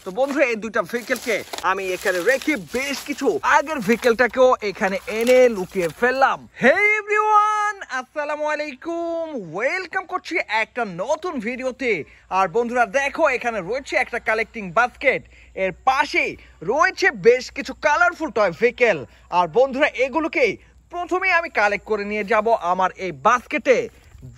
তো বন্ধুরা এই দুইটা ভেহিকেলকে আমি এখানে রেখে বেশ কিছু আগের ভেহিকেলটাকেও এখানে এনে লুকিয়ে ফেললাম। হে এভরিওয়ান, আসসালামু আলাইকুম, ওয়েলকাম করছি একটা নতুন ভিডিওতে। আর বন্ধুরা দেখো, এখানে রয়েছে একটা কালেক্টিং বাস্কেট, এর পাশে রয়েছে বেশ কিছু কালারফুল টয় ভেহিকেল। আর বন্ধুরা এগুলোকে প্রথমে আমি কালেক্ট করে নিয়ে যাব আমার এই বাস্কেটে,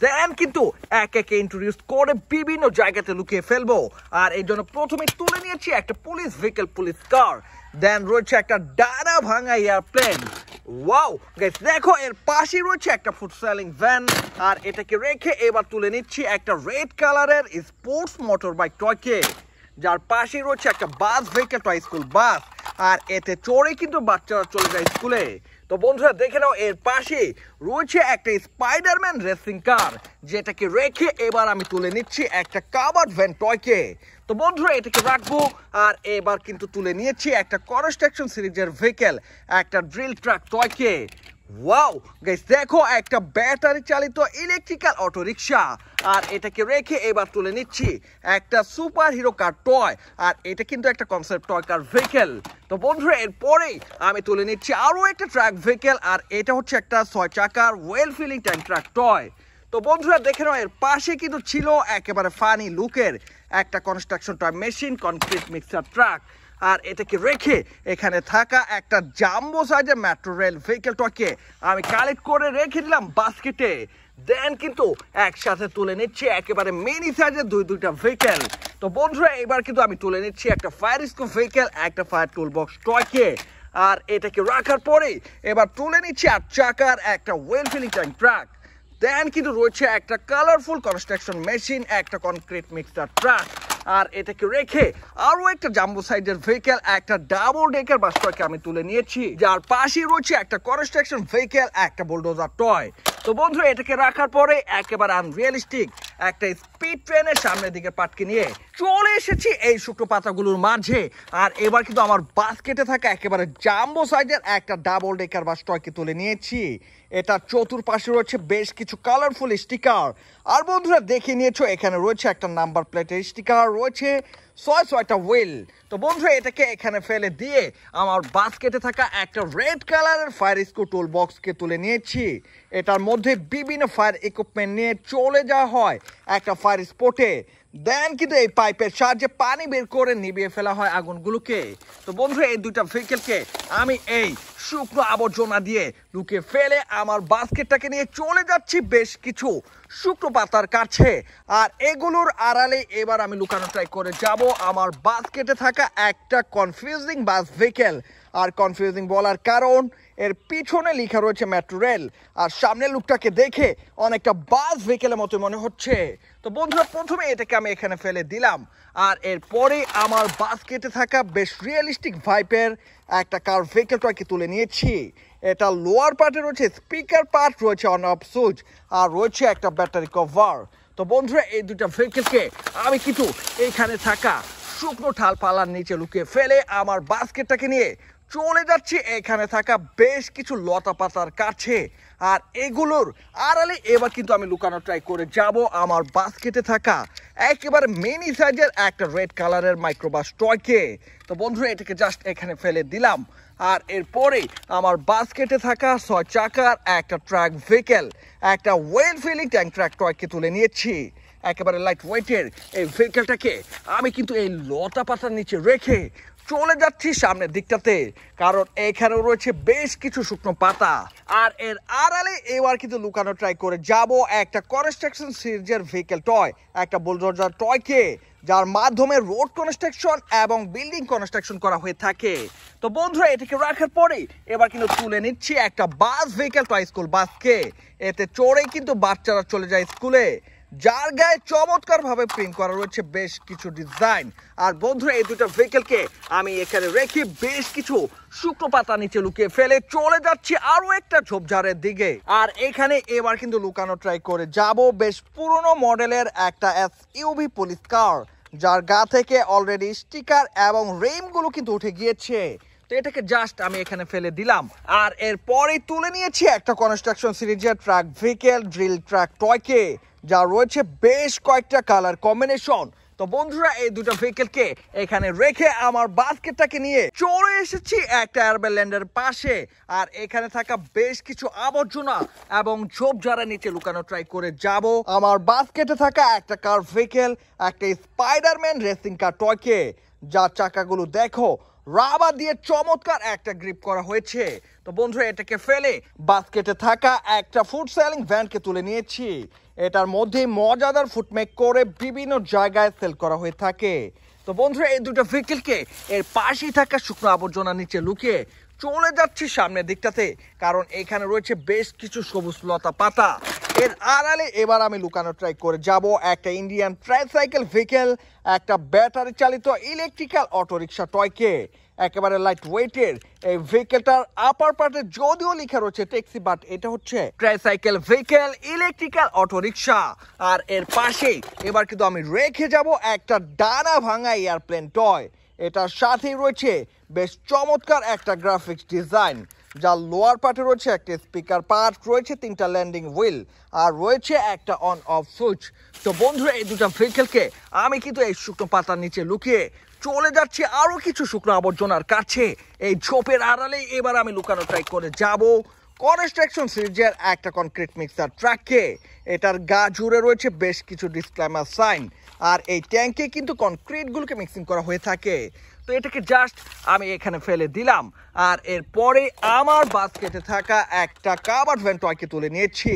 দেন কিন্তু এক একে ইন্ট্রোডিউস করে বিভিন্ন জায়গাতে লুকিয়ে ফেলবো। আর এই জন্য প্রথমে তুলে নিয়েছি একটা পুলিশ ভেহিকেল, পুলিশ কার, দেন রয়েছে একটা ডানা ভাঙা এয়ারপ্লেন। ওয়াও গাইস, দেখো এর পাশে রয়েছে একটা ফুড সেলিং ভ্যান। আর এটাকে রেখে এবার তুলে নিচ্ছি একটা রেড কালারের স্পোর্টস মোটর বাইক টয়কে, যার পাশে রয়েছে একটা বাস ভেহিকেল, টয় স্কুল বাস। আর এতে চড়ে কিন্তু বাচ্চারা চলে যায় স্কুলে। তো বন্ধুরা দেখে নাও, এর পাশে রয়েছে একটা স্পাইডারম্যান রেসিং কার, যেটাকে রেখে এবার আমি তুলে নিচ্ছি একটা কাভার্ড ভ্যান টয়কে। তো বন্ধুরা এটাকে রাখবো। আর এবার কিন্তু তুলে নিয়েছি একটা কনস্ট্রাকশন সিরিজের ভেহিকেল, একটা ড্রিল ট্রাক টয়কে। ওয়াও গাইস, দেখো একটা ব্যাটারি চালিত ইলেকট্রিক্যাল অটো রিক্সা। আর এটাকে রেখে এবার তুলে নিচ্ছি একটা সুপার হিরো কার টয়। আর এটা কিন্তু একটা কনসেপ্ট টয় কার ভেহিকেল। তো বন্ধুরা এরপরে আমি তুলে নিচ্ছি আরো একটা ট্রাক ভেহিকেল, আর এটা হচ্ছে একটা 6 চাকার oil filling tank truck toy. তো বন্ধুরা দেখে নাও, এর পাশে কিন্তু ছিল একেবারে ফানি লুকের একটা construction toy machine, concrete mixer truck. আর এটাকে রেখে এখানে থাকা একটা জাম্বো সাইজের মেট্রো রেল ভেহিকেল টয়কে আমি কালেক্ট করে রেখে দিলাম বাস্কেটে। দেন কিন্তু একসাথে তুলে নিচ্ছি একেবারে মিনি সাইজের দুইটা ভেহিকেল। তো বন্ধুরা এবার কিন্তু আমি তুলে নিচ্ছি একটা ফায়ার স্কোপ ভেহিকেল, একটা ফায়ার টুল বক্স টয়কে। আর এটাকে রাখার পরে এবার তুলে নিচ্ছি 8 চাকার একটা ওয়েল ফিলিং ট্যাঙ্ক ট্রাক। দেন কিন্তু রয়েছে একটা কালারফুল কনস্ট্রাকশন মেশিন, একটা কনক্রিট মিক্সার ট্রাক। আর এটাকে রেখে আরো একটা জাম্বো সাইজের ভেহিকেল, একটা ডাবল ডেকার বাস টয়কে আমি তুলে নিয়েছি, যার পাশে রয়েছে একটা কনস্ট্রাকশন ভেহিকেল, একটা বুলডোজার টয়। তো বন্ধুরা এটাকে রাখার পরে একেবারে আনরিয়ালিস্টিক একটা স্পিড ট্রেনের সামনের দিকে পাটকে নিয়ে চলে এসেছি এই শুকনো পাতাগুলোর মাঝে। আর এবার কিন্তু আমার বাস্কেটে থাকা একেবারে জাম্বো সাইজের একটা ডাবল ডেকার বাস টয়কে তুলে নিয়েছি। এটা চতুর্পাশে রয়েছে বেশ কিছু কালারফুল স্টিকার। আর বন্ধুরা দেখে নিয়েছো, এখানে রয়েছে একটা নাম্বার প্লেটের স্টিকার, রয়েছে 6টা হুইল। তো বন্ধুরা এটাকে এখানে ফেলে দিয়ে আমার বাস্কেটে থাকা একটা রেড কালারের ফায়ার স্কুপ টুল বক্সকে তুলে নিয়েছি। এটার মধ্যে বিভিন্ন ফায়ার ইকুইপমেন্ট নিয়ে চলে যাওয়া হয় একটা ফায়ার স্পটে। দেন কিন্তু এই পাইপের সাহায্যে পানি বের করে নিভিয়ে ফেলা হয় আগুনগুলোকে। তো বন্ধুরা এই দুইটা ভেহিকেলকে আমি এই শুকনো আবর্জনা দিয়ে লুকিয়ে ফেলে আমার বাস্কেটটাকে নিয়ে চলে যাচ্ছি বেশ কিছু শুকনো পাতার কাছে। আর এগুলোর আড়ালে এবার আমি লুকানো ট্রাই করে যাব আমার বাস্কেটে থাকা একটা কনফিউজিং বাস ভেহিকেল। আর কনফিউজিং বলার কারণ এর পিছনে লেখা রয়েছে মেট্রো রেল, আর সামনের লুকটাকে দেখে অনেকটা বাস ভেহিকেলের মতো মনে হচ্ছে। তো বন্ধুরা প্রথমে এটাকে আমি এখানে ফেলে দিলাম। আর এরপরে আমার বাস্কেটে থাকা বেশ রিয়েলিস্টিক ভাইপের একটা কার ভেহিকেল টয়কে তুলে নিয়েছি। এটা লোয়ার পার্টে রয়েছে স্পিকার পার্ট, রয়েছে অন অফ সুইচ, আর রয়েছে একটা ব্যাটারি কভার। তো বন্ধুরা এই দুটা ভেহিকেলকে আমি কিন্তু এইখানে থাকা শুকনো ঠালপালার নিচে লুকিয়ে ফেলে আমার বাস্কেটটাকে নিয়ে চলে যাচ্ছি এখানে থাকা বেশ কিছু লতা পাতার কাছে। আর এগুলোর আড়ালে এবার কিন্তু আমি লুকানো ট্রাই করে যাব আমার বাস্কেটে থাকা একেবারে মিনি সাইজের একটা রেড কালারের মাইক্রোবাস টয়কে। তো বন্ধুরা এটাকে জাস্ট এখানে ফেলে দিলাম। আর এরপরে আমার বাস্কেটে থাকা 6 চাকার একটা ট্রাক ভেহিকেল, একটা ওয়েল ফিলিং ট্যাঙ্ক ট্রাক টয়কে তুলে নিয়েছি। একেবারে লাইট ওয়েটের এই ভেহিকেলটাকে আমি কিন্তু এই লতা পাতার নিচে রেখে চলে যাচ্ছি সামনের দিকটাতে, কারণ এখানেও রয়েছে বেশ কিছু শুকনো পাতা। আর এর আড়ালে এবার কিন্তু লুকানো ট্রাই করে যাব একটা কনস্ট্রাকশন সিরিজের ভেহিকেল টয়, একটা বুলডোজার টয়কে, যার মাধ্যমে রোড কনস্ট্রাকশন এবং বিল্ডিং কনস্ট্রাকশন করা হয়ে থাকে। তো বন্ধুরা এটাকে রাখার পরে এবার কিন্তু তুলে নিচ্ছি একটা বাস ভেহিকেল, টয় স্কুল বাসকে। এতে চড়েই কিন্তু বাচ্চারা চলে যায় স্কুলে, যার গায়ে চমৎকার ভাবে প্রিন্ট করা রয়েছে বেশ কিছু ডিজাইন। আর বন্ধুরা এই দুটো ভেহিকেলকে আমি এখানে রেখে বেশ কিছু শুকনো পাতা নিচে লুকিয়ে ফেলে চলে যাচ্ছি আরো একটা ঝোপঝাড়ের দিকে। আর এখানে এবার কিন্তু লুকানো ট্রাই করে যাব বেশ পুরনো মডেলের একটা এসইউভি পুলিশ কার, যার গা থেকে অলরেডি স্টিকার এবং রেমগুলো কিন্তু উঠে গিয়েছে। তো এটাকে জাস্ট আমি এখানে ফেলে দিলাম। আর এরপরে তুলে নিয়েছি একটা কনস্ট্রাকশন সিরিজের ট্রাক ভেহিকেল, ড্রিল ট্রাক টয়কে, যা রয়েছে বেশ কয়েকটা কালার কম্বিনেশন, তো বন্ধুরা এই দুটো ভেহিকেলকে এখানে রেখে আমার বাস্কেটটাকে নিয়ে চলে এসেছি একটা এয়ারবেল্যান্ডের পাশে। আর এখানে থাকা বেশ কিছু আবর্জনা এবং ঝোপঝাড়া নিচে লুকানো ট্রাই করে যাব আমার বাস্কেটে থাকা একটা কার ভেহিকেল, একটা স্পাইডারম্যান রেসিং কার টয়কে, যার চাকাগুলো দেখো রাবার দিয়ে চমৎকার একটা গ্রিপ করা হয়েছে। তো বন্ধুরা এটাকে ফেলে বাস্কেটে থাকা একটা ফুড সেলিং ভ্যানকে তুলে নিয়েছি। এটার মধ্যে মজাদার ফুড মেক করে বিভিন্ন জায়গায় সেল করা হয়ে থাকে। তো বন্ধুরা এই দুটো ভেহিকেলকে এর পাশেই থাকা শুকনো আবর্জনা নিচে লুকিয়ে চলে যাচ্ছি সামনের দিকটাতে, কারণ এখানে রয়েছে বেশ কিছু সবুজ লতা পাতা। এর আড়ালে এবার আমি লুকানো ট্রাই করে যাব একটা ইন্ডিয়ান ট্রাইসাইকেল ভেহিকেল, একটা ব্যাটারি চালিত ইলেকট্রিক্যাল অটোরিকশা টয়কে। একেবারে লাইট ওয়েটের এই ভেহিকেলটার আপার পার্টে যদিও লেখা রয়েছে ট্যাক্সি, বাট এটা হচ্ছে ট্রাইসাইকেল ভেহিকেল ইলেকট্রিক্যাল অটোরিকশা। আর এর পাশেই এবার কিন্তু আমি রেখে যাব একটা ডানা ভাঙা এয়ারপ্লেন টয়। এটার সাথেই রয়েছে বেশ চমৎকার একটা গ্রাফিক্স ডিজাইন, যার লোয়ার পার্টে রয়েছে একটা স্পিকার পার্ট, রয়েছে 3টা ল্যান্ডিং হুইল, আর রয়েছে একটা অন অফ সুইচ। তো বন্ধুরা এই দুটো ভেহিকেলকে আমি কিন্তু এই শুকনো পাতার নিচে লুকিয়ে চলে যাচ্ছি আরো কিছু শুকনো আবর্জনার কাছে। এই ঝোপের আড়ালে এবার আমি লুকানো ট্রাই করে যাব কনস্ট্রাকশন সিরিজের একটা কনক্রিট মিক্সার ট্রাককে। এটার গা জুড়ে রয়েছে বেশ কিছু ডিসক্লেমার সাইন, আর এই ট্যাঙ্কে কিন্তু কনক্রিটগুলোকে মিক্সিং করা হয়ে থাকে। তো এটাকে জাস্ট আমি এখানে ফেলে দিলাম, আর এরপরে আমার বাস্কেটে থাকা একটা কাভার্ড ভ্যান টয়কে তুলে নিয়েছি।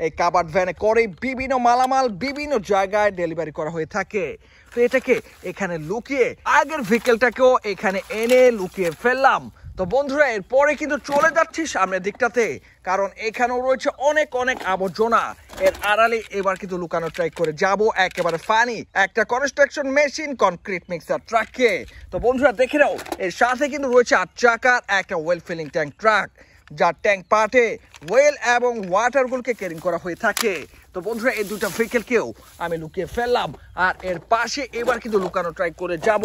এই কাভার্ড ভ্যানে করে বিভিন্ন মালামাল বিভিন্ন জায়গায় ডেলিভারি করা হয়ে থাকে। তো এটাকে এখানে লুকিয়ে আগের ভেহিকেলটাকেও এখানে এনে লুকিয়ে ফেললাম। তো বন্ধুরা এরপরে কিন্তু চলে যাচ্ছি সামনের দিকটাতে, কারণ এখানেও রয়েছে অনেক অনেক আবর্জনা। এর আড়ালে এবার কিন্তু লুকানো ট্রাই করে যাব একেবারে ফানি একটা কনস্ট্রাকশন মেশিন কনক্রিট মিক্সার ট্রাককে। তো বন্ধুরা দেখে নাও এর সাথে কিন্তু রয়েছে 8 চাকার একটা ওয়েল ফিলিং ট্যাঙ্ক ট্রাক, যার ট্যাঙ্ক পার্টে ওয়েল এবং ওয়াটারগুলোকে ক্যারিং করা হয়ে থাকে। তো বন্ধুরা এই দুটো ভেহিকেলকেও আমি লুকিয়ে ফেললাম, আর এর পাশে এবার কিন্তু লুকানো ট্রাই করে যাব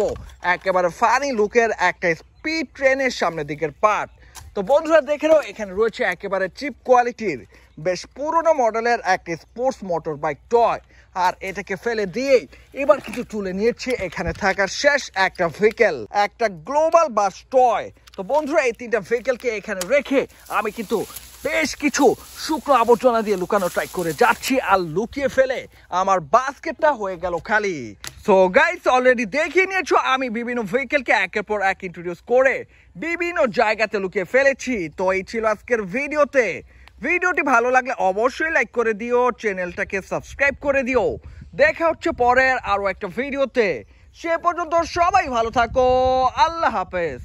একেবারে ফানি লুকের একটা স্পিড ট্রেনের সামনের দিকের পার্ট। তো বন্ধুরা দেখে নাও এখানে রয়েছে একেবারে চিপ কোয়ালিটির বেশ পুরনো মডেলের একটা স্পোর্টস মোটর বাইক টয়, আর এটাকে ফেলে দিয়ে এবার কিন্তু তুলে নিয়েছে এখানে থাকার শেষ একটা ভেহিকেল, একটা গ্লোবাল বাস টয়। তো বন্ধুরা এই 3টা ভেহিকেলকে এখানে রেখে আমি কিন্তু বেশ কিছু শুকনো আবর্জনা দিয়ে লুকানো ট্রাই করে যাচ্ছি, আর লুকিয়ে ফেলে আমার বাস্কেটটা হয়ে গেল খালি। সো গাইস অলরেডি দেখিয়ে নিয়েছো আমি বিভিন্ন ভেহিকেলকে একের পর এক ইন্ট্রোডিউস করে বিভিন্ন জায়গাতে লুকিয়ে ফেলেছি। তো এই ছিল আজকের ভিডিওতে। ভিডিওটি ভালো লাগলে অবশ্যই লাইক করে দিও, চ্যানেলটাকে সাবস্ক্রাইব করে দিও। দেখা হচ্ছে পরের আরো একটা ভিডিওতে। সে পর্যন্ত সবাই ভালো থাকো, আল্লাহ হাফেজ।